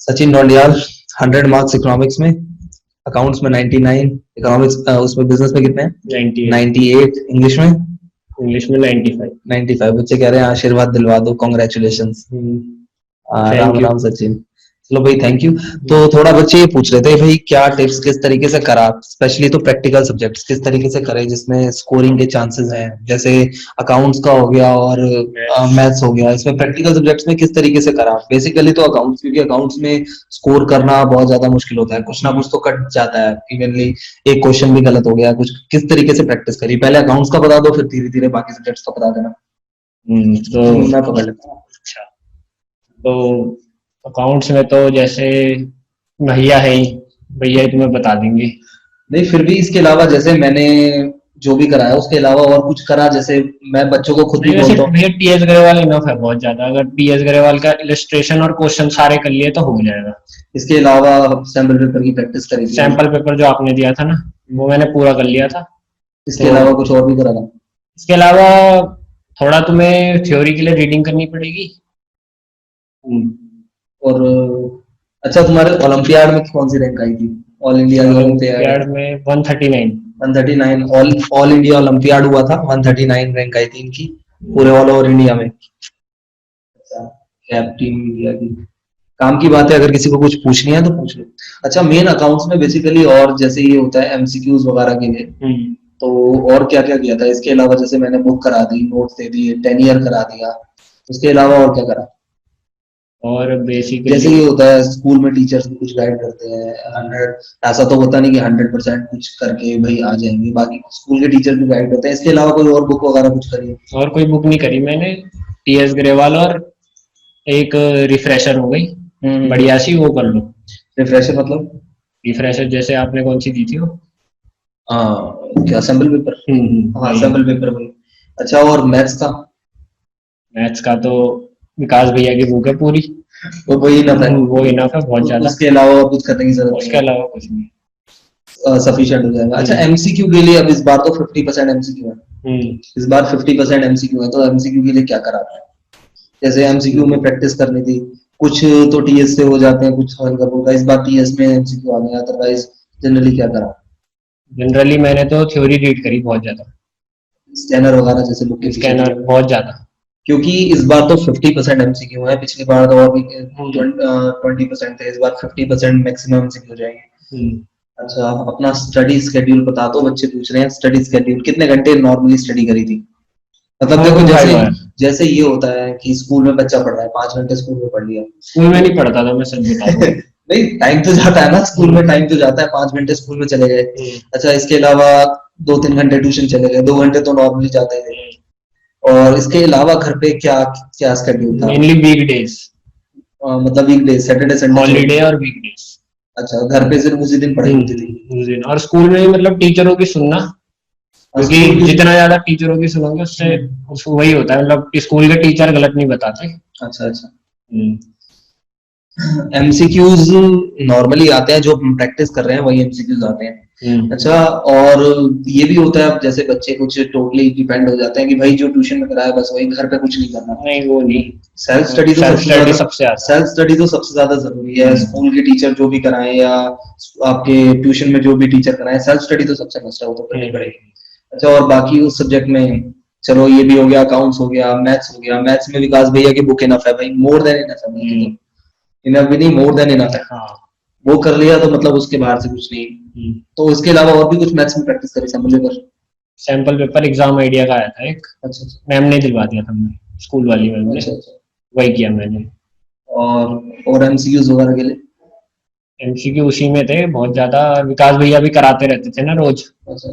Sachin Dhoundiyal 100 marks economics में, accounts में 99, economics उसमें बिजनेस में कितने हैं? 98, इंग्लिश में? इंग्लिश में 95। 95। बच्चे कह रहे हैं आशीर्वाद दिलवा दो, कॉन्ग्रेचुलेशन। राम राम सचिन। चलो भाई, थैंक यू। तो थोड़ा बच्चे ये पूछ रहे थे भाई क्या टिप्स, किस तरीके से करा, स्पेशली तो प्रैक्टिकल सब्जेक्ट्स किस तरीके से करें जिसमें स्कोरिंग के चांसेस हैं, जैसे अकाउंट्स का हो गया और मैथ्स हो गया, इसमें प्रैक्टिकल सब्जेक्ट्स में किस तरीके से करा। बेसिकली तो अकाउंट्स, क्योंकि अकाउंट्स में स्कोर करना बहुत ज्यादा मुश्किल होता है, कुछ ना कुछ तो कट जाता है इवनली, एक क्वेश्चन भी गलत हो गया कुछ, किस तरीके से प्रैक्टिस करी। पहले अकाउंट्स का बता दो, फिर धीरे धीरे बाकी सब्जेक्ट्स का बता देना। तो मैं पकड़ लेता हूँ। अच्छा, तो अकाउंट्स में तो जैसे भैया है ही, भैया ही तुम्हें बता देंगे। नहीं, फिर भी इसके अलावा जैसे मैंने जो भी कराया उसके अलावा और कुछ करा, जैसे मैं बच्चों को खुद भी वैसे बोलता हूँ। भैया टीएस ग्रेवाल इनफ है बहुत ज्यादा, अगर टीएस ग्रेवाल का इलस्ट्रेशन और क्वेश्चन सारे कर लिए तो हो जाएगा। इसके अलावा सैम्पल पेपर की प्रैक्टिस करी थी। सैंपल पेपर जो आपने दिया था ना, वो मैंने पूरा कर लिया था। इसके तो अलावा कुछ और भी करा था? इसके अलावा थोड़ा तुम्हें थ्योरी के लिए रीडिंग करनी पड़ेगी। और अच्छा, तुम्हारे ओलंपियाड में कौन सी रैंक आई थी? ऑल इंडिया ओलंपियाड में 139। 139, ऑल इंडिया ओलंपियाड हुआ था, 139 रैंक आई थी इनकी पूरे ऑल ओवर इंडिया में। अच्छा, कैप्टन इंडिया की काम की बात है, अगर किसी को कुछ पूछनी है तो पूछ लो। अच्छा, मेन अकाउंट्स में बेसिकली और जैसे ये होता है एमसीक्यूज वगैरह के लिए, तो और क्या क्या किया था इसके अलावा? जैसे मैंने बुक करा दी, नोट्स दे दिए, 10 ईयर करा दिया, उसके अलावा और क्या करा? और जैसे बेसिकली ये होता है स्कूल में टीचर्स कुछ गाइड करते हैं, 100, ऐसा तो होता नहीं कि 100% कुछ करके भाई आ जाएंगे, बाकी स्कूल के टीचर भी गाइड करते हैं। इसके अलावा कोई और बुक वगैरह कुछ करी? और कोई बुक नहीं करी मैंने, टीएस ग्रेवाल और एक रिफ्रेशर हो गई बढ़िया सी, वो कर लो। रिफ्रेशर मतलब? रिफ्रेशर जैसे आपने कौन सी दी थी वो? क्या सैम्पल पेपर? हाँ, सैम्पल पेपर वही। अच्छा, और मैथ्स का? मैथ्स का तो विकास भैया की बुक है पूरी, वो वही इनफ है? वो इनफ है बहुत ज्यादा। उसके अलावा और कुछ करने की जरूरत नहीं उसके है? अलावा कुछ नहीं। सफिशिएंट हो जाएगा। अच्छा, एमसीक्यू के लिए अब इस बार तो 50% एमसीक्यू है, इस बार 50% एमसीक्यू है, तो एमसीक्यू के लिए क्या करा था? जैसे एमसीक्यू में प्रैक्टिस करनी थी, कुछ तो टीएस से हो जाते हैं, कुछ हल्का फुल्का, इस बार टीएस में एमसीक्यू आ गया, अदरवाइज जनरली क्या करा? जनरली मैंने तो थ्योरी रीड करी बहुत ज्यादा, स्कैनर वगैरह जैसे बुक के पीछे स्कैनर बहुत ज्यादा। क्योंकि इस बार तो 50% एमसीक्यू है, पिछली बार तो और भी 20% थे, इस बार 50% मैक्सिमम एमसीक्यू जाएंगे। अच्छा, अपना स्टडी स्केड्यूल बता दो, बच्चे पूछ रहे हैं स्टडी स्केड्यूल कितने घंटे नॉर्मली स्टडी करी थी? मतलब देखो, जैसे जैसे ये होता है कि स्कूल में बच्चा पढ़ रहा है, 5 घंटे स्कूल में पढ़ लिया। स्कूल में नहीं पढ़ता था मैं, सच बता दूं। नहीं, टाइम तो जाता है ना स्कूल में, टाइम तो जाता है, 5 घंटे स्कूल में चले गए। अच्छा, इसके अलावा 2-3 घंटे ट्यूशन चले गए, 2 घंटे तो नॉर्मली जाते ही थे। और इसके अलावा घर पे क्या क्या स्केड्यूल था? मेनली वीक डेज, मतलब week days, Saturday Sunday holiday और वीक डेज। अच्छा, घर पे सिर्फ उसी दिन पढ़ाई होती थी? उस दिन, और स्कूल में भी मतलब टीचरों की सुनना, क्योंकि जितना ज्यादा टीचरों की सुनोगे उससे वही होता है, मतलब स्कूल के टीचर गलत नहीं बताते। अच्छा अच्छा। एमसीक्यूज नॉर्मली आते हैं, जो हम प्रैक्टिस कर रहे हैं वही एमसीक्यूज आते हैं। अच्छा, और ये भी होता है अब जैसे बच्चे कुछ टोटली डिपेंड हो जाते हैं कि भाई जो ट्यूशन में कराया बस वही, घर पे कुछ नहीं करना। नहीं, वो नहीं, सेल्फ स्टडी तो सबसे ज्यादा, सबसे ज्यादा सेल्फ स्टडी तो सबसे ज्यादा जरूरी है। स्कूल के टीचर जो भी कराएं या आपके ट्यूशन में जो भी टीचर कराएं, सेल्फ स्टडी तो सबसे मस्ट है, वो तो करनी पड़ेगी। अच्छा, और बाकी उस सब्जेक्ट में चलो ये भी हो गया, अकाउंट्स हो गया, मैथ्स हो गया। मैथ्स में विकास भैया की बुक इनफ है भाई, मोर देन इनफ है, इनफ भी नहीं मोर देन इनफ है। वो कर लिया तो मतलब उसके बाहर से कुछ नहीं। तो इसके अलावा और भी कुछ मैथ्स में प्रैक्टिस करी sample paper? Sample paper exam idea का आया था एक, अच्छा अच्छा, मैम ने दिलवा दिया था, मैम स्कूल वाली मैम ने। अच्छा अच्छा। वही किया मैंने। और एमसीक्यूज वगैरह के लिए? एमसीक्यू उसी में थे बहुत ज्यादा, विकास भैया भी कराते रहते थे ना रोज। अच्छा अच्छा।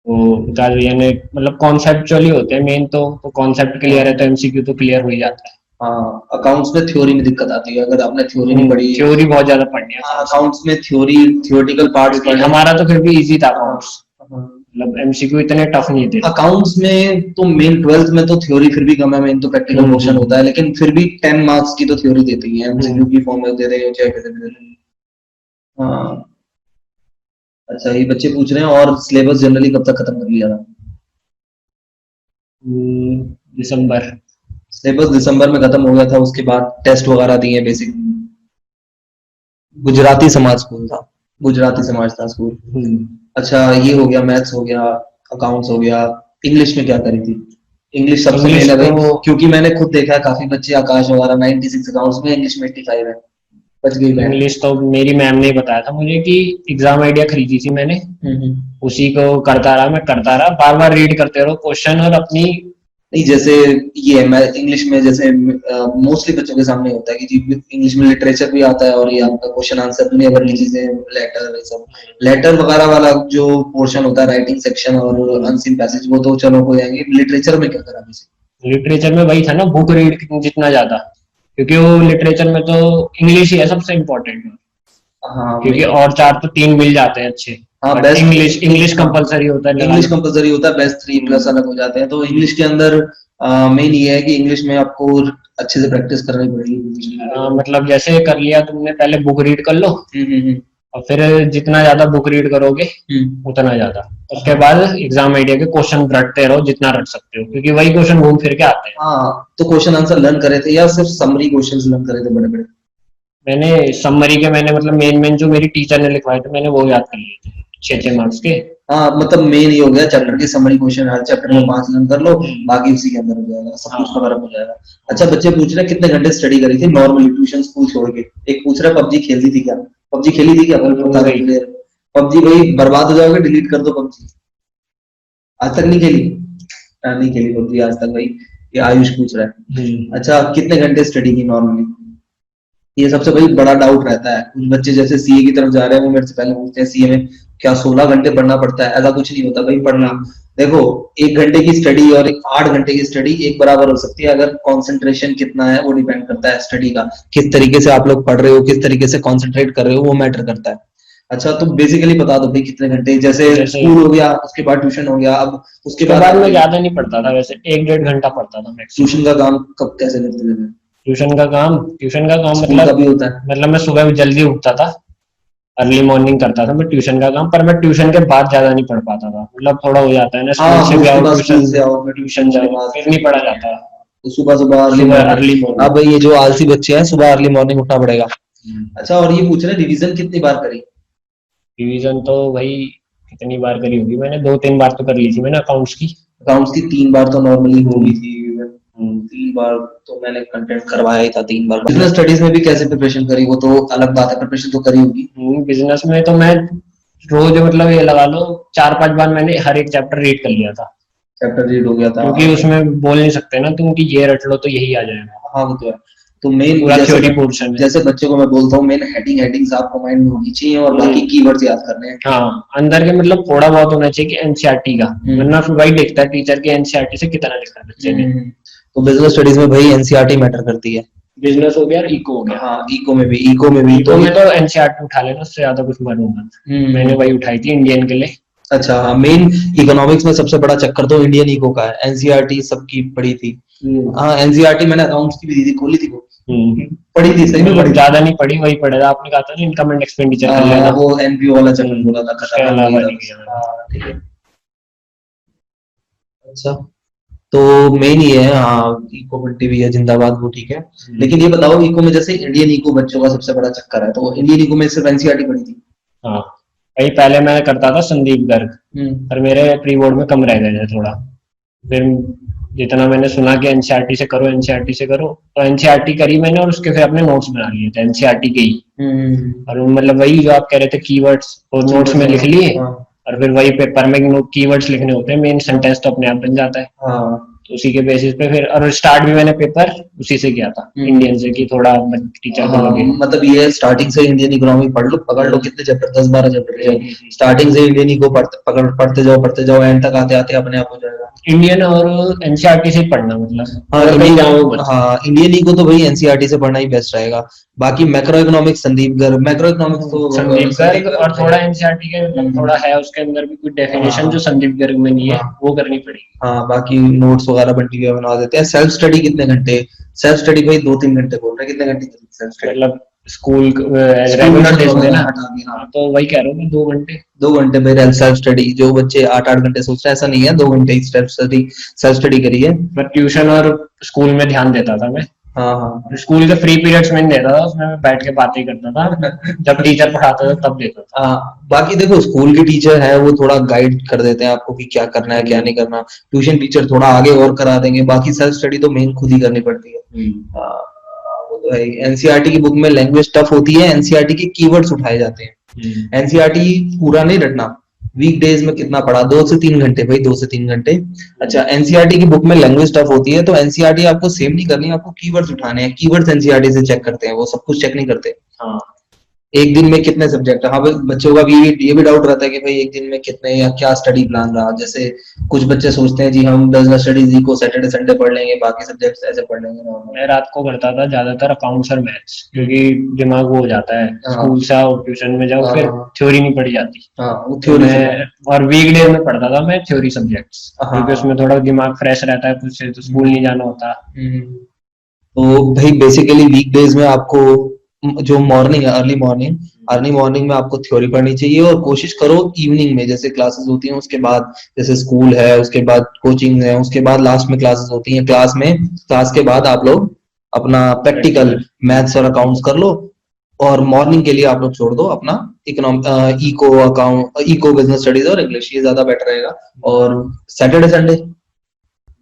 तो विकास भैया ने मतलब कॉन्सेप्चुअली होते हैं मेन, तो कॉन्सेप्ट क्लियर है तो एमसीक्यू तो क्लियर हो ही जाता है। हाँ, अकाउंट्स में थ्योरी में दिक्कत आती है, अगर आपने थ्योरी नहीं पढ़ी। थ्योरी बहुत ज्यादा पढ़नी है अकाउंट्स में, थ्योरी थियोरेटिकल पार्ट्स पढ़ने। हमारा तो फिर भी इजी था अकाउंट्स, मतलब एमसीक्यू इतने टफ नहीं थे अकाउंट्स में। तो मेन 12th में तो थ्योरी फिर भी कम है, मेन तो प्रैक्टिकल पोर्शन होता है, लेकिन फिर भी 10 मार्क्स की तो थ्योरी देती है, एमसीक्यू की फॉर्म में दे रहे हो चाहे कैसे भी दे रहे हो। हाँ। अच्छा, ये बच्चे पूछ रहे हैं और सिलेबस जनरली कब तक खत्म कर लिया था? दिसंबर। सिलेबस दिसंबर में खत्म हो गया था, उसके बाद टेस्ट वगैरह दिए बेसिक। गुजराती समाज स्कूल था, गुजराती समाज था स्कूल। अच्छा, ये हो गया, मैथ्स हो गया, अकाउंट्स हो गया। इंग्लिश में क्या करी थी? इंग्लिश सबसे इंग्लिश मेन है भाई, तो क्योंकि मैंने खुद देखा है काफी बच्चे आकाश वगैरह 96 अकाउंट्स में, इंग्लिश में 85 है, बच गई बैंड। इंग्लिश तो मेरी मैम ने बताया था मुझे कि एग्जाम आइडिया खरीदी थी मैंने, उसी को करता रहा, मैं करता रहा, बार बार रीड करते रहो क्वेश्चन और अपनी। नहीं, जैसे ये मैं इंग्लिश में जैसे मोस्टली बच्चों के सामने होता है कि जी इंग्लिश में लिटरेचर भी आता है और ये आपका क्वेश्चन आंसर दुनिया भर की चीजें, लेटर, ये सब लेटर वगैरह वाला जो पोर्शन होता है, राइटिंग सेक्शन और अनसीन पैसेज, वो तो चलो हो जाएंगे। लिटरेचर में क्या करा वैसे? लिटरेचर में वही था ना, बुक रीड जितना ज्यादा, क्योंकि वो लिटरेचर में तो इंग्लिश ही है सबसे इम्पोर्टेंट, हाँ क्योंकि और चार तो तीन मिल जाते हैं अच्छे। हाँ, but best English English compulsory होता है, लगा इंग्लिश लो। कंपलसरी होता है, बेस्ट 3+ अलग हो जाते हैं। तो इंग्लिश के अंदर मेन ये है कि इंग्लिश में आपको अच्छे से प्रैक्टिस करनी पड़ेगी। मतलब जैसे कर लिया तुमने, पहले बुक रीड कर लो, और फिर जितना ज्यादा बुक रीड करोगे उतना ज्यादा, उसके बाद एग्जाम आइडिया के क्वेश्चन रटते रहो जितना रट सकते हो, क्योंकि वही क्वेश्चन घूम फिर के आते हैं। हाँ, तो क्वेश्चन आंसर लर्न करे थे या सिर्फ समरी क्वेश्चंस लर्न करे थे बड़े बड़े? मैंने समरी के, मैंने मतलब मेन मेन जो मेरी टीचर ने लिखवाए थे मैंने वो याद कर लिए थे, 6 6 मार्क्स के। हाँ, मतलब मेन ये हो गया चैप्टर की समरी क्वेश्चन, हर चैप्टर में 5 लर्न कर लो, हम्म। बाकी उसी के अंदर हो जाएगा, सब कुछ हाँ। कवर अप हो जाएगा। अच्छा, बच्चे पूछ रहे हैं कितने घंटे स्टडी करी थी नॉर्मली ट्यूशन स्कूल छोड़ के? एक पूछ रहा है पबजी खेलती थी क्या? पबजी खेली थी क्या? वही। पबजी भाई बर्बाद हो जाओगे, डिलीट कर दो पबजी। आज तक नहीं खेली? नहीं खेली पबजी आज तक भाई। ये आयुष पूछ रहा है। अच्छा, कितने घंटे स्टडी की नॉर्मली? ये सबसे भाई बड़ा डाउट रहता है। कुछ बच्चे जैसे सीए की तरफ जा रहे हैं, वो मेरे से पहले पूछते हैं सीए में क्या 16 घंटे पढ़ना पड़ता है? ऐसा कुछ नहीं होता भाई पढ़ना। देखो, 1 घंटे की स्टडी और 8 घंटे की स्टडी एक बराबर हो सकती है, अगर कंसंट्रेशन कितना है वो डिपेंड करता है स्टडी का, किस तरीके से आप लोग पढ़ रहे हो, किस तरीके से कंसंट्रेट कर रहे हो, वो मैटर करता है। अच्छा, तो बेसिकली बता दो भाई कितने घंटे, जैसे स्कूल हो गया, उसके बाद ट्यूशन हो गया, अब उसके बाद में बाद ज्यादा नहीं पढ़ता था, वैसे 1 1.5 घंटा पढ़ता था मैक्सिमम। ट्यूशन का काम कब कैसे करते थे? ट्यूशन का काम स्कूल का मतलब, भी होता है? मैं सुबह जल्दी उठता था, अर्ली मॉर्निंग करता था मैं ट्यूशन का काम, पर मैं ट्यूशन के बाद ज्यादा नहीं पढ़ पाता था, मतलब थोड़ा हो जाता है ना, स्कूल हाँ, से भी उसके आओ बाद स्कूल ट्यूशन, से आओ, फिर ट्यूशन ट्यूशन के जाओ, बाद फिर नहीं पढ़ा जाता। तो सुबह सुबह अर्ली सुबह मॉर्निंग। Early morning. अब ये जो आलसी बच्चे हैं, सुबह अर्ली मॉर्निंग उठना पड़ेगा। अच्छा, और ये पूछ रहे हैं रिवीजन कितनी बार करी? रिवीजन तो भाई कितनी बार करी होगी मैंने, 2 3 बार तो कर ली थी मैंने अकाउंट्स की। अकाउंट्स की 3 बार तो नॉर्मली होगी थी। 3 बार तो मैंने कंटेंट करवाया ही था, 3 बार। बिजनेस स्टडीज में भी कैसे प्रिपरेशन करी? वो तो अलग बात है, प्रिपरेशन तो करी होगी। बिजनेस में तो मैं रोज, मतलब ये लगा लो 4 5 बार मैंने हर एक चैप्टर रीड कर लिया था, चैप्टर रीड हो गया था? क्योंकि उसमें बोल नहीं सकते ना तुम कि ये रट लो तो यही आ जाएगा, हाँ, वो तो है। तो मेन पूरा थ्योरी पोर्शन है। जैसे बच्चों को मैं बोलता हूँ, मेन हेडिंग्स आपको माइंड में होनी चाहिए और बाकी कीवर्ड्स याद करने हैं। हाँ, अंदर के मतलब थोड़ा बहुत होना चाहिए कि एनसीईआरटी का, वरना फिर वही देखता है टीचर के एनसीईआरटी से कितना लिखा है बच्चे ने। तो बिजनेस स्टडीज में भाई एनसीईआरटी मैटर करती है। बिजनेस हो गया और इको हो गया। हाँ, इको में भी इको में तो एनसीईआरटी उठा लेना, उससे ज्यादा कुछ मालूम नहीं। मैंने वही उठाई थी इंडियन के लिए। अच्छा, हाँ, मेन इकोनॉमिक्स में सबसे बड़ा चक्कर तो इंडियन इको का है। एनसीईआरटी सबकी पढ़ी थी। हाँ, एनसीईआरटी मैंने अकाउंट्स की भी दी थी, खोली थी वो, पढ़ी थी, सही में पढ़ी थी। ज्यादा नहीं पढ़ी, वही पढ़ा था, आपने कहा था ना इनकम एंड एक्सपेंडिचर कर लेना, वो एनपीओ वाला चैप्टर बोला था, उसके अलावा नहीं किया मैंने। हाँ, ठीक है। अच्छा, तो मेन ये है, हाँ, इको बनती भी है जिंदाबाद, वो ठीक है। लेकिन ये बताओ, इको में जैसे इंडियन इको बच्चों का सबसे बड़ा चक्कर है, तो इंडियन इको में सिर्फ एनसीईआरटी पढ़ी थी? हाँ, वही पहले मैं करता था संदीप गर्ग, पर मेरे प्री बोर्ड में कम रह गए थे थोड़ा, फिर जितना मैंने सुना कि एनसीईआरटी से करो, एनसीईआरटी से करो, तो एनसीईआरटी करी मैंने, और उसके फिर अपने नोट्स बना लिए थे एनसीईआरटी के ही। और मतलब वही जो आप कह रहे थे कीवर्ड्स, और नोट्स में लिख लिए, और फिर वही पेपर में कीवर्ड्स लिखने होते हैं, मेन सेंटेंस तो अपने आप बन जाता है। तो उसी के बेसिस पे फिर, और स्टार्ट भी मैंने पेपर उसी से किया था, इंडियन से, कि थोड़ा टीचर को लगे। मतलब ये स्टार्टिंग से इंडियन इकोनॉमी पढ़ लो, पकड़ लो, कितने चैप्टर, 10 12 चैप्टर, स्टार्टिंग से इंडियन इको पढ़ते जाओ, एंड तक आते आते अपने आप हो जाएगा। इंडियन और एनसीईआरटी से पढ़ना, मतलब हाँ, इंडियन इको तो भाई एनसीईआरटी से पढ़ना ही बेस्ट रहेगा। बाकी macro economics Sandeep Garg, macro economics तो संदीप गर्ग, और थोड़ा एनसीईआरटी के मतलब थोड़ा है उसके अंदर भी कुछ डेफिनेशन जो संदीप गर्ग में नहीं है, वो करनी पड़ेगी। हाँ, बाकी नोट्स वगैरह बंटी हुए बना देते हैं। सेल्फ स्टडी कितने घंटे? सेल्फ स्टडी भाई 2 3 घंटे बोल रहे हैं, कितने घंटे सेल्फ स्टडी? मतलब स्कूल रेगुलर डेज में ना, तो वही कह रहा हूँ 2 घंटे। 2 घंटे मेरे सेल्फ स्टडी, जो बच्चे 8 8 घंटे सोच रहे हैं, ऐसा नहीं है, 2 घंटे सेल्फ स्टडी करी है। मैं ट्यूशन और स्कूल में ध्यान देता था मैं, हाँ हाँ स्कूल के फ्री पीरियड्स में नहीं देता था, उसमें मैं बैठ के बातें ही करता था, जब टीचर पढ़ाता था तब देता था। हाँ। बाकी देखो स्कूल के टीचर है वो थोड़ा गाइड कर देते हैं आपको कि क्या करना है क्या नहीं करना, ट्यूशन टीचर थोड़ा आगे और करा देंगे, बाकी सेल्फ स्टडी तो मेन खुद ही करनी पड़ती है। हाँ, वो तो है। एनसीईआरटी की बुक में लैंग्वेज टफ होती है, एनसीईआरटी के कीवर्ड्स उठाए जाते हैं। एनसीईआरटी पूरा नहीं रटना, वीकडेज में कितना पढ़ा, 2 से 3 घंटे भाई, 2 से 3 घंटे। अच्छा, एनसीईआरटी की बुक में लैंग्वेज टफ होती है, तो एनसीईआरटी आपको सेम नहीं करनी, आपको कीवर्ड्स उठाने हैं, कीवर्ड्स एनसीईआरटी से चेक करते हैं, वो सब कुछ चेक नहीं करते। हाँ एक दिन में कितने सब्जेक्ट है, हाँ भाई बच्चों का भी ये भी डाउट रहता है कि भाई एक दिन में कितने या क्या स्टडी प्लान रहा। जैसे कुछ बच्चे सोचते हैं जी हम 10 स्टडीज को सैटरडे संडे पढ़ लेंगे, बाकी सब्जेक्ट्स ऐसे पढ़ लेंगे नॉर्मल। मैं रात को करता था ज्यादातर अकाउंट्स और मैथ्स, क्योंकि दिमाग वो हो जाता है, हाँ। स्कूल से आओ ट्यूशन में जाओ, फिर हाँ थ्योरी नहीं पढ़ी जाती। हाँ, वो तो थ्योरी से। मैं और वीकडे में पढ़ता था मैं थ्योरी सब्जेक्ट्स, हाँ। क्योंकि उसमें थोड़ा दिमाग फ्रेश रहता है, कुछ तो स्कूल नहीं जाना होता। तो भाई बेसिकली वीकडेज में आपको जो मॉर्निंग है, अर्ली मॉर्निंग में आपको थ्योरी पढ़नी चाहिए, और कोशिश करो इवनिंग में जैसे क्लासेस होती हैं उसके बाद, जैसे स्कूल है उसके बाद कोचिंग है उसके बाद लास्ट में क्लासेस होती हैं, क्लास के बाद आप लोग अपना प्रैक्टिकल मैथ्स और अकाउंट्स कर लो, और मॉर्निंग के लिए आप लोग छोड़ दो अपना इको बिजनेस स्टडीज और इंग्लिश, ये ज्यादा बेटर रहेगा। और सैटरडे संडे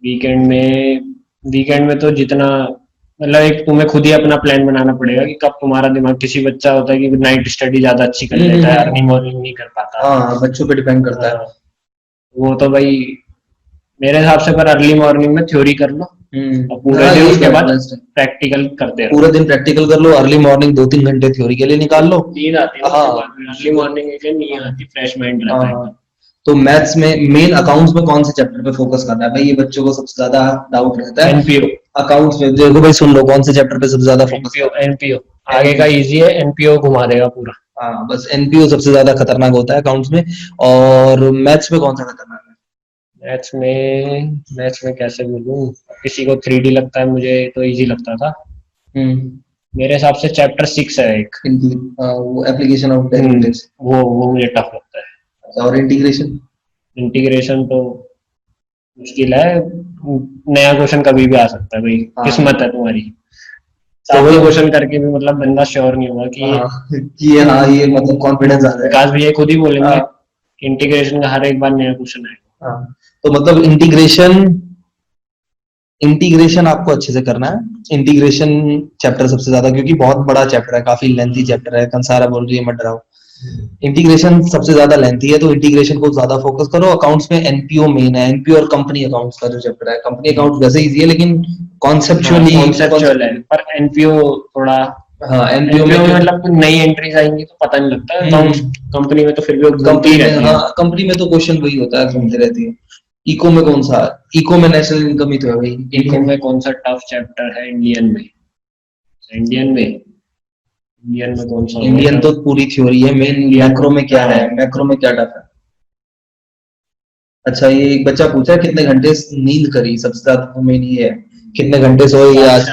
वीकेंड में तो जितना, मतलब एक तुम्हें खुद ही अपना प्लान बनाना पड़ेगा कि कब तुम्हारा दिमाग, किसी बच्चा होता है कि नाइट स्टडी ज्यादा अच्छी कर लेता है, अर्ली मॉर्निंग नहीं कर पाता। हाँ, बच्चों पे डिपेंड करता है। वो तो भाई मेरे हिसाब से पर अर्ली मॉर्निंग में थ्योरी कर लो, और पूरे हाँ, दिन यही उसके बाद बेस्ट है। प्रैक्टिकल करते रहो। पूरे दिन प्रैक्टिकल कर लो, अर्ली मॉर्निंग 2-3 घंटे थ्योरी के लिए निकाल लो। नींद आती है हाँ अर्ली मॉर्निंग में, नींद आती, फ्रेश माइंड रहता है हाँ। एकदम। तो मैथ्स में मेन अकाउंट्स में कौन से चैप्टर पे फोकस करना है भाई, ये बच्चों को सबसे ज्यादा डाउट रहता है। एनपीओ, अकाउंट्स में देखो भाई, सुन लो कौन से चैप्टर पे सबसे ज्यादा फोकस एनपीओ करना है। एनपीओ आगे का इजी है, एनपीओ घुमा देगा पूरा। हाँ, बस एनपीओ सबसे ज्यादा खतरनाक होता है अकाउंट्स में। और मैथ्स में कौन सा खतरनाक है? मैथ्स में कैसे बोलूं, किसी को 3D लगता है, मुझे तो इजी लगता था। हम्म मेरे हिसाब से चैप्टर 6 है एक, वो एप्लीकेशन ऑफ डेरिवेटिव्स। वो मुझे टफ लगता है। और इंटीग्रेशन। इंटीग्रेशन तो मुश्किल है, नया क्वेश्चन कभी भी आ सकता है भाई, हाँ। किस्मत है तुम्हारी। तो सातवें वही क्वेश्चन करके भी मतलब बंदा श्योर नहीं होगा कि हाँ, ये मतलब कॉन्फिडेंस आ जाएगा। विकास भैया खुद ही बोलेंगे हाँ। इंटीग्रेशन का हर एक बार नया क्वेश्चन आएगा। हाँ, तो मतलब इंटीग्रेशन आपको अच्छे से करना है, इंटीग्रेशन चैप्टर सबसे ज्यादा, क्योंकि बहुत बड़ा चैप्टर है, काफी लेंथी चैप्टर है, कंसारा बोल रही है मत डराओ। इंटीग्रेशन सबसे ज्यादा लेंथी है, तो इंटीग्रेशन को ज्यादा फोकस करो। अकाउंट्स में एनपीओ मेन है, एनपीओ और कंपनी अकाउंट्स का जो चैप्टर है, कंपनी अकाउंट्स वैसे इजी है लेकिन कॉन्सेप्चुअल है, पर एनपीओ थोड़ा, हाँ, एनपीओ एनपीओ में में मतलब नहीं एंट्रीज आएंगी तो पता नहीं लगता है, अकाउंट्स कंपनी में तो फिर भी वो घूमती कंपनी ही में, रहती है। हाँ कंपनी में तो क्वेश्चन वही होता है, घूमती रहती है। इको में कौन सा? इको में नेशनल इनकम ही तो है भाई। इको में कौन सा टफ चैप्टर है इंडियन में? इंडियन में कौन सा होगा इंडियन tough? तो पूरी थ्योरी है, मेन मैक्रो में क्या है, मैक्रो में क्या टफ है? अच्छा, ये एक बच्चा पूछा कितने घंटे नींद करी, सबसे ज्यादा तो मेन ये है, कितने घंटे सोए ये आज?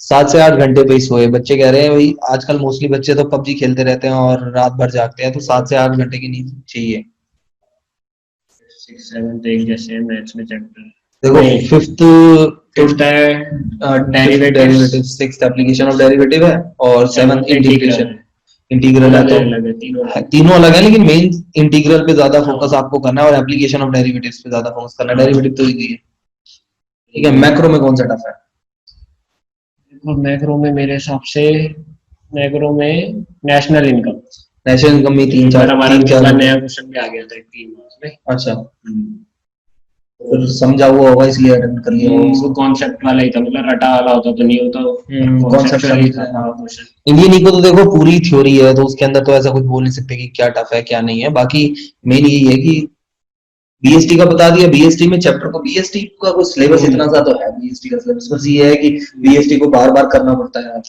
7 से 8 घंटे भाई सोए, बच्चे कह रहे हैं भाई आजकल मोस्टली बच्चे तो पबजी खेलते रहते हैं और रात भर जागते हैं, तो 7 से 8 घंटे की नींद चाहिए। 6 7 एक जैसे मैथ्स में चैप्टर देखो फिफ्थ है derivative, sixth application of derivative है, और सेवंथ इंटीग्रेशन। इंटीग्रल है, तो तीनों अलग है लेकिन मेन इंटीग्रल पे ज्यादा फोकस आपको करना है, और एप्लीकेशन ऑफ डेरिवेटिव्स पे ज्यादा फोकस करना है। डेरिवेटिव तो इजी है, ठीक है। मैक्रो में कौन सा टफ है? मैक्रो में मेरे हिसाब से मैक्रो में नेशनल इनकम, नेशनल इनकम में तीन चार नया क्वेश्चन भी आ गया था 3 मार्क्स में। अच्छा, फिर समझा हुआ होगा इसलिए अटेम्प्ट कर लिया होगा। वो कॉन्सेप्ट वाला ही था, मतलब रटा वाला होता तो नहीं होता, कॉन्सेप्ट वाला ही था क्वेश्चन। इंडियन इको तो देखो पूरी थ्योरी है, तो उसके अंदर तो ऐसा कुछ बोल नहीं सकते कि क्या टफ है क्या नहीं है। बाकी मेन यही है कि बीएसटी का बता दिया, बीएसटी में चैप्टर को, बीएसटी का कुछ सिलेबस इतना सा तो है, बीएसटी का सिलेबस बस ये है कि बीएसटी को बार बार करना पड़ता है।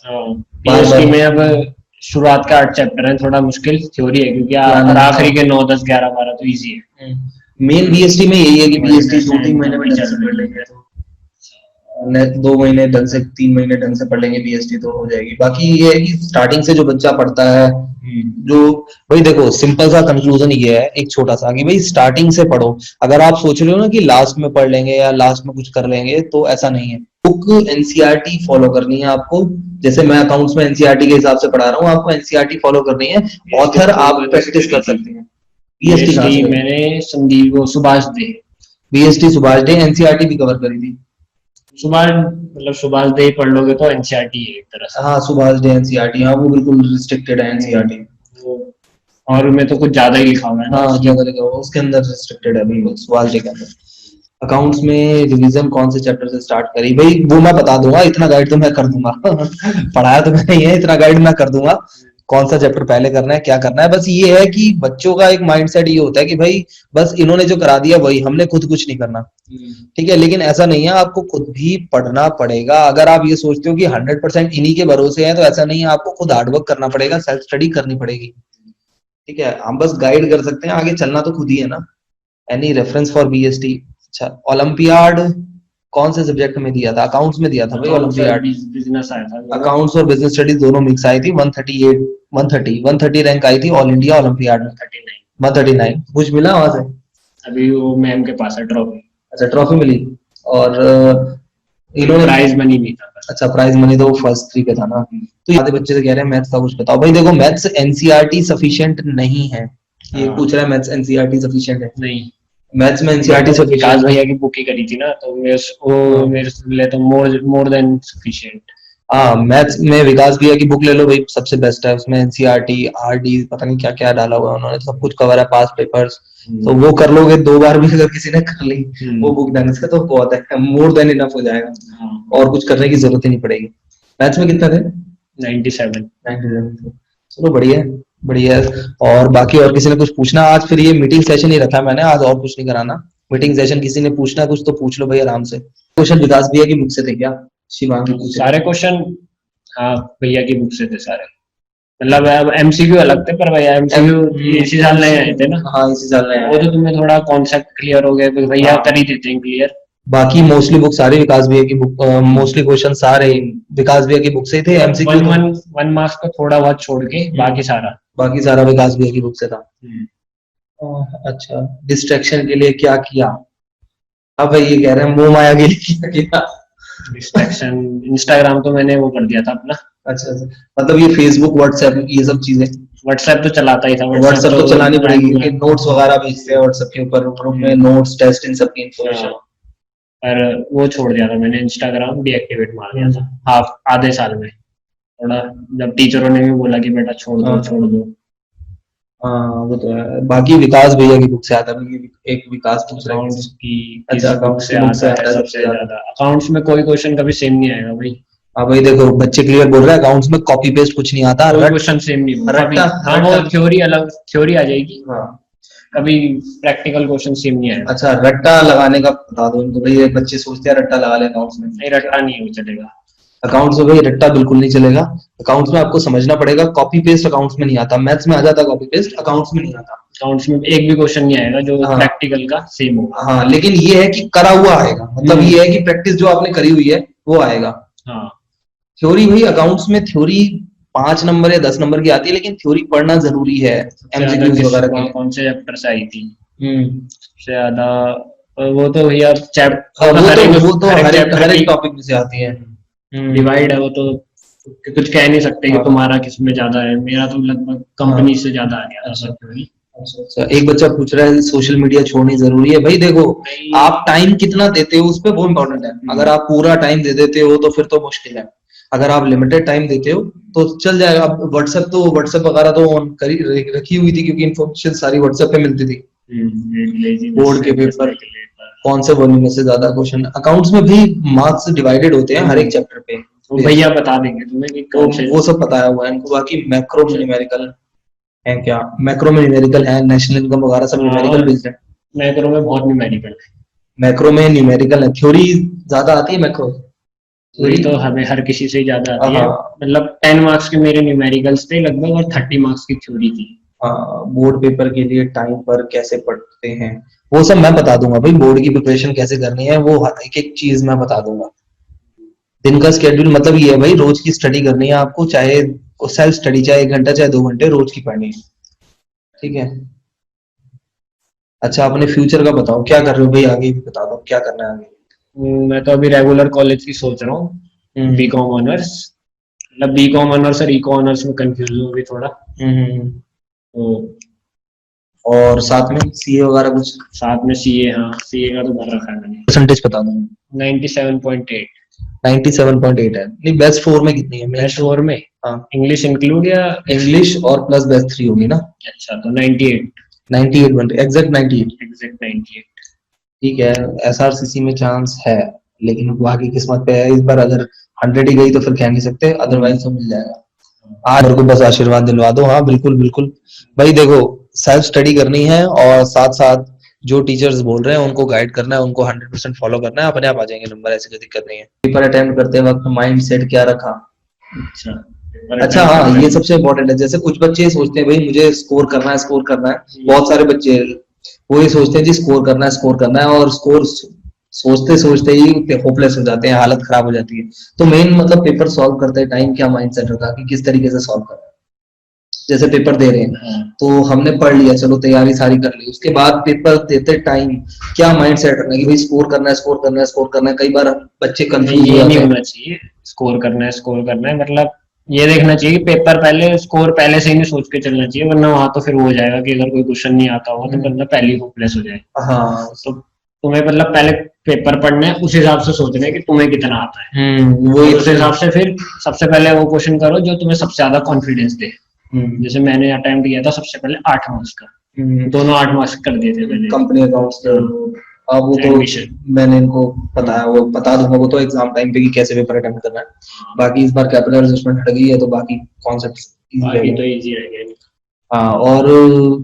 बीएसटी में अब शुरुआत का 8 चैप्टर है, थोड़ा मुश्किल थ्योरी है, क्योंकि आखिरी के 9 10 11 12 तो इजी है। मेन बीएसटी में यही है कि बीएसटी 2-3 महीने में ढंग से पढ़ लेंगे, 2 महीने ढंग से, 3 महीने ढंग से पढ़ लेंगे बीएसटी तो हो जाएगी। बाकी ये है कि स्टार्टिंग से जो बच्चा पढ़ता है, जो भाई देखो सिंपल सा कंक्लूजन ये है एक छोटा सा कि भाई स्टार्टिंग से पढ़ो। अगर आप सोच रहे हो ना कि लास्ट में पढ़ लेंगे या लास्ट में कुछ कर लेंगे, तो ऐसा नहीं है। बुक एनसीईआरटी फॉलो करनी है आपको, जैसे मैं अकाउंट्स में एनसीईआरटी के हिसाब से पढ़ा रहा हूँ, आपको एनसीईआरटी फॉलो करनी है। ऑथर आप प्रैक्टिस कर सकते हैं। बीएसटी मैंने संदीप वो सुभाष दे, बीएसटी सुभाष डे, एनसीईआरटी भी कवर करी थी। सुभाष मतलब सुभाष दे पढ़ लोगे तो एनसीईआरटी है एक तरह से। हाँ सुभाष डे एनसीईआरटी, हाँ वो बिल्कुल रिस्ट्रिक्टेड है एनसीईआरटी, और उनमें तो कुछ ज्यादा ही लिखा हुआ है। हाँ ज्यादा लिखा हुआ उसके अंदर, रिस्ट्रिक्टेड है भाई सुभाष डे के अंदर। अकाउंट्स में रिवीजन कौन से चैप्टर से स्टार्ट करी, भाई वो मैं बता दूंगा, इतना गाइड तो मैं कर दूंगा पढ़ाया तो मैंने ही है, इतना गाइड मैं कर दूंगा कौन सा चैप्टर पहले करना है क्या करना है। बस ये है कि बच्चों का एक माइंडसेट ये होता है कि भाई बस इन्होंने जो करा दिया वही, हमने खुद कुछ नहीं करना, ठीक है। लेकिन ऐसा नहीं है, आपको खुद भी पढ़ना पड़ेगा। अगर आप ये सोचते हो कि 100% इन्हीं के भरोसे हैं, तो ऐसा नहीं है, आपको खुद हार्डवर्क करना पड़ेगा, सेल्फ स्टडी करनी पड़ेगी, ठीक है। हम बस गाइड कर सकते हैं, आगे चलना तो खुद ही है ना। Any reference for BST. अच्छा, ओलंपियाड कौन से सब्जेक्ट में दिया था? अकाउंट्स में दिया था भाई ओलंपियाड। बिजनेस आया था, अकाउंट्स और बिजनेस स्टडीज दोनों मिक्स आई थी। 130 रैंक आई थी ऑल इंडिया ओलंपियाड में। 139 कुछ मिला वहां से? अभी वो मैम के पास है ट्रॉफी। अच्छा ट्रॉफी मिली, और इन्होंने प्राइज मनी नहीं था। अच्छा प्राइज मनी तो फर्स्ट 3 पे था ना। तो आधे बच्चे से कह रहे हैं मैथ्स का कुछ बताओ। भाई देखो मैथ्स एनसीईआरटी सफिशिएंट नहीं है, ये पूछ रहा है मैथ्स एनसीईआरटी सफिशिएंट है नहीं। मैथ्स में एनसीईआरटी से विकास भैया की बुक ही करी थी ना, तो मेरे लिए तो मोर देन सफिशिएंट। हाँ मैथ्स में विकास भैया की बुक ले लो भाई, सबसे बेस्ट है। उसमें एनसीईआरटी आरडी पता नहीं क्या क्या डाला हुआ है उन्होंने, सब कुछ कवर है, पास पेपर्स, तो वो कर लोगे 2 बार भी अगर किसी ने कर ली वो बुक ढंग से, तो बहुत है, मोर देन इनफ हो जाएगा, और कुछ करने की जरूरत ही नहीं पड़ेगी। मैथ्स में कितना थे? 97। चलो बढ़िया है, बढ़िया है। और बाकी और किसी ने कुछ पूछना? आज फिर ये मीटिंग सेशन ही रखा है मैंने, आज और कुछ नहीं कराना। मीटिंग सेशन किसी ने पूछना कुछ तो पूछ लो भाई आराम से। क्वेश्चन विकास भैया की बुक से थे क्या? शिवांगी पूछे सारे क्वेश्चन, हाँ भैया की बुक से थे सारे। मतलब अब एमसीक्यू अलग थे, पर भैया एमसीक्यू इसी साल नए आए थे ना। हाँ इसी साल नए वो तो तुम्हें थोड़ा कॉन्सेप्ट क्लियर हो गया तो भैया कर ही देते हैं क्लियर। बाकी मोस्टली बुक सारी विकास भैया की बुक, मोस्टली क्वेश्चन सारे विकास भैया की बुक से थे। एमसीक्यू वन मार्क्स को थोड़ा बहुत छोड़ के बाकी सारा विकास भैया की बुक से था। अच्छा, डिस्ट्रैक्शन के लिए क्या किया? अब भाई ये कह रहे हैं मोह माया के लिए क्या किया? डिस्ट्रैक्शन इंस्टाग्राम तो मैंने वो कर दिया था अपना। अच्छा मतलब ये फेसबुक व्हाट्सएप ये सब चीजें? व्हाट्सएप तो चलाता ही था, व्हाट्सएप तो चलानी पड़ेगी क्योंकि नोट्स वगैरह भेजते हैं व्हाट्सएप के ऊपर, ग्रुप में नोट्स टेस्ट इन सब की इंफॉर्मेशन। पर वो छोड़ दिया था मैंने, इंस्टाग्राम डीएक्टिवेट मार दिया था आधे साल में। थोड़ा जब टीचरों ने भी बोला कि बेटा छोड़ दो। हाँ वो तो है। बाकी विकास भैया की बुक से आता है, एक विकास पूछ रहा अकाउंट्स की अच्छा अकाउंट्स से आता है सबसे ज्यादा। अकाउंट्स में कोई क्वेश्चन कभी सेम नहीं आएगा भाई। हाँ भाई देखो बच्चे क्लियर बोल रहे हैं, अकाउंट्स में कॉपी पेस्ट कुछ नहीं आता, क्वेश्चन सेम नहीं होगा। हाँ वो थ्योरी अलग थ्योरी आ जाएगी, हाँ कभी प्रैक्टिकल क्वेश्चन सेम नहीं आएगा। अच्छा रट्टा लगाने का बता दो इनको भाई, बच्चे सोचते हैं रट्टा लगा ले अकाउंट्स में। नहीं रट्टा नहीं चलेगा अकाउंट्स में भाई, रट्टा बिल्कुल नहीं चलेगा। अकाउंट्स में आपको समझना पड़ेगा, कॉपी पेस्ट अकाउंट्स में नहीं आता। मैथ्स में आ जाता कॉपी पेस्ट, अकाउंट्स में नहीं आता। अकाउंट्स में एक भी क्वेश्चन नहीं आएगा जो प्रैक्टिकल का सेम हो। हाँ लेकिन ये है कि करा हुआ आएगा, मतलब ये है कि प्रैक्टिस जो आपने करी हुई है वो आएगा। हाँ थ्योरी भाई अकाउंट्स में थ्योरी 5 नंबर या 10 नंबर की आती है, लेकिन थ्योरी पढ़ना जरूरी है। एमसीक्यूज वगैरह के कौन से चैप्टर से आई थी सबसे ज्यादा? वो तो भैया चैप्टर वो तो हर एक टॉपिक में से आती है। डिवाइड है वो तो, कुछ कह नहीं सकते कि तुम्हारा किसमें ज्यादा है। मेरा तो लगभग कंपनी से ज्यादा आ गया था सब थ्योरी। अच्छा एक बच्चा पूछ रहा है सोशल मीडिया छोड़नी जरूरी है? भाई देखो आप टाइम कितना देते हो उस पर वो इम्पोर्टेंट है। अगर आप पूरा टाइम दे देते हो तो फिर तो मुश्किल है। अगर आप लिमिटेड टाइम देते हो तो चल जाएगा। व्हाट्सएप वगैरह तो ऑन करी रखी हुई थी क्योंकि इन्फॉर्मेशन सारी व्हाट्सएप पे मिलती थी। बोर्ड के पेपर कौन से वॉल्यूम में से ज्यादा क्वेश्चन? अकाउंट्स में भी मार्क्स डिवाइडेड होते हैं हर एक चैप्टर पे, भैया बता देंगे तुम्हें कि वो सब बताया हुआ है इनको। बाकी मैक्रो में न्यूमेरिकल है क्या? मैक्रो में न्यूमेरिकल है, नेशनल इनकम वगैरह सब न्यूमेरिकल बेस्ड है। मैक्रो में बहुत न्यूमेरिकल है। मैक्रो में न्यूमेरिकल है, थ्योरी ज्यादा आती है मैक्रो। थ्योरी तो हमें हर किसी से ज्यादा आती है। मतलब 10 मार्क्स के मेरे न्यूमेरिकल्स थे लगभग, और 30 मार्क्स की थ्योरी थी। बोर्ड पेपर के लिए टाइम पर कैसे पढ़ते हैं वो सब मैं बता दूंगा भाई। बोर्ड की प्रिपरेशन कैसे करनी है वो एक एक चीज मैं बता दूंगा। दिन का स्केड्यूल मतलब ये है भाई, रोज की स्टडी करनी है आपको, चाहे सेल्फ स्टडी, चाहे 1 घंटा चाहे 2 घंटे रोज की पढ़नी है, ठीक है। अच्छा अपने फ्यूचर का बताओ, क्या कर रहे हो भाई आगे भी बता दो, क्या करना है आगे? मैं तो अभी रेगुलर कॉलेज की सोच रहा हूँ, बीकॉम ऑनर्स। मतलब बीकॉम ऑनर्स और इको ऑनर्स में कंफ्यूज हूँ अभी थोड़ा। तो और साथ में सीए वगैरह कुछ साथ में सीए, हाँ सीए का तो भर रखा है मैंने। परसेंटेज बता दो। 97.8। 97.8 है। नहीं, बेस्ट 4 में कितनी है? बेस्ट 4 में हाँ, इंग्लिश इंक्लूड या? इंग्लिश और प्लस बेस्ट 3 होगी ना? अच्छा, तो 98। 98 बन एग्जैक्ट 98। एग्जैक्ट 98। ठीक है, एसआरसीसी में चांस है, लेकिन बाकी किस्मत पे है। इस बार अगर 100 ही गई तो फिर कह नहीं सकते, अदरवाइज तो मिल जाएगा। आज मेरे को बस आशीर्वाद दिलवा दो। हाँ बिल्कुल बिल्कुल भाई, देखो सेल्फ स्टडी करनी है और साथ साथ जो टीचर्स बोल रहे हैं उनको गाइड करना है, उनको 100% फॉलो करना है, अपने आप आ जाएंगे नंबर, ऐसी कोई दिक्कत नहीं है। पेपर अटेम्प्ट करते वक्त माइंड सेट क्या रखा? अच्छा हाँ, ये सबसे इम्पोर्टेंट है। जैसे कुछ बच्चे सोचते हैं भाई मुझे स्कोर करना है, स्कोर करना है। बहुत सारे बच्चे वो ये सोचते हैं जी स्कोर करना है, स्कोर करना है, और स्कोर सोचते सोचते ही होपलेस हो जाते हैं, हालत खराब हो जाती है। तो मेन मतलब पेपर सॉल्व करते टाइम क्या माइंडसेट रखा कि किस तरीके से सॉल्व करना है। जैसे पेपर दे रहे हैं तो हमने पढ़ लिया, चलो तैयारी सारी कर ली, उसके बाद पेपर देते टाइम क्या माइंडसेट रखना है कि भाई स्कोर करना है, स्कोर करना है, स्कोर करना है। कई बार बच्चे कंफ्यूज हो ये जाते नहीं हैं। होना चाहिए स्कोर करना है, स्कोर करना है। मतलब ये देखना चाहिए कि पेपर पहले, स्कोर पहले से ही नहीं सोच के चलना चाहिए, वरना वहां तो फिर वो हो जाएगा कि अगर कोई क्वेश्चन नहीं आता होगा तो बंदा पहले ही होपलेस हो जाएगा। हाँ, तो तुम्हें मतलब पहले पेपर पढ़ना है, उस हिसाब से सोचना है कि तुम्हें कितना आता है। वही उस हिसाब से फिर सबसे पहले वो क्वेश्चन करो जो तुम्हें सबसे ज्यादा कॉन्फिडेंस दे। जैसे मैंने अटेम्प्ट किया था सबसे पहले 8 मार्क्स का, दोनों 8 मार्क्स कर दिए थे मैंने। कंपनी अकाउंट्स के। अब वो तो एडमिशन मैंने इनको बताया, वो बता दूंगा वो तो एग्जाम टाइम पे कि कैसे पेपर अटेम्प्ट करना है। बाकी इस बार कैपिटल एडजस्टमेंट हट गई है तो बाकी कॉन्सेप्ट्स इजी बाकी रहेंगे। तो इजी रह गया। हाँ, और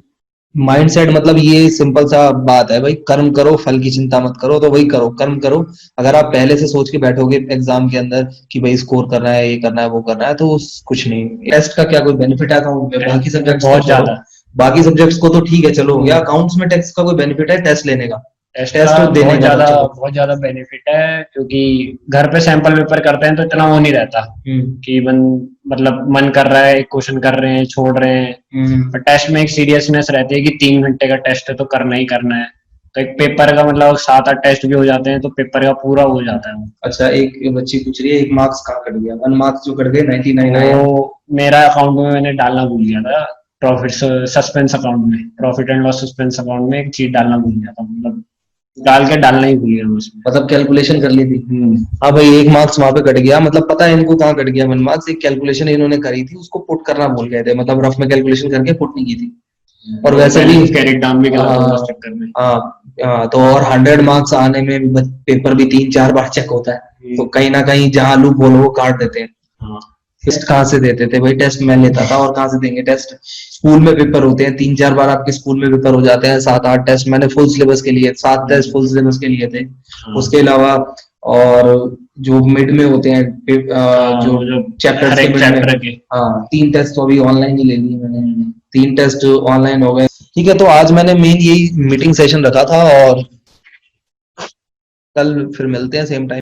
माइंडसेट मतलब ये सिंपल सा बात है भाई, कर्म करो फल की चिंता मत करो। तो वही करो, कर्म करो। अगर आप पहले से सोच के बैठोगे एग्जाम के अंदर कि भाई स्कोर करना है, ये करना है, वो करना है, तो कुछ नहीं। टेस्ट का क्या कोई बेनिफिट है अकाउंट में? बाकी सब्जेक्ट्स बहुत ज्यादा। बाकी सब्जेक्ट्स को तो ठीक है चलो, या अकाउंट्स में टेस्ट का कोई बेनिफिट है टेस्ट लेने का? टेस्ट टेस्ट का देने का बच्चों को। बहुत ज्यादा बेनिफिट है, क्योंकि घर पे सैंपल पेपर करते हैं तो इतना वो नहीं रहता कि मतलब मन कर रहा है, एक क्वेश्चन कर रहे हैं, छोड़ रहे हैं। पर टेस्ट में एक सीरियसनेस रहती है कि 3 घंटे का टेस्ट है तो करना ही करना है। तो एक पेपर का मतलब 7-8 टेस्ट भी हो जाते हैं तो पेपर का पूरा हो जाता है। अच्छा, एक बच्ची पूछ रही है एक मार्क्स कहाँ कट गया? 1 मार्क्स जो कट गए 99 आया। वो मेरा अकाउंट में मैंने डालना भूल गया था, प्रॉफिट सस्पेंस अकाउंट में, profit and loss suspense account में एक चीज डालना भूल गया था। मतलब डाल के डालना ही भूल गया मैं उसमें। मतलब कैलकुलेशन कर ली थी। हाँ भाई, 1 मार्क्स वहां पे कट गया, मतलब पता है इनको कहाँ कट गया 1 मार्क्स। एक कैलकुलेशन इन्होंने करी थी, उसको पुट करना भूल गए थे, मतलब रफ में कैलकुलेशन करके पुट नहीं की थी। और वैसे भी कैरेट डाउन भी गलत होगा उस चक्कर में। तो और 100 मार्क्स आने में पेपर भी 3-4 बार चेक होता है, तो कहीं ना कहीं जहाँ लूप होल वो काट देते हैं। टेस्ट कहाँ से देते थे भाई? टेस्ट मैं लेता था, और कहाँ से देंगे टेस्ट? स्कूल में पेपर होते हैं 3-4 बार, आपके स्कूल में पेपर हो जाते हैं। 7-8 टेस्ट मैंने फुल सिलेबस के लिए, 7 टेस्ट फुल सिलेबस के लिए थे। उसके अलावा और जो मिड में होते हैं जो चैप्टर्स के मिड में, हाँ 3 टेस्ट तो अभी ऑनलाइन ही ले लिए मैंने। 3 टेस्ट ऑनलाइन हो गए। ठीक है, तो आज मैंने मेन यही मीटिंग सेशन रखा था, और कल फिर मिलते हैं सेम टाइम।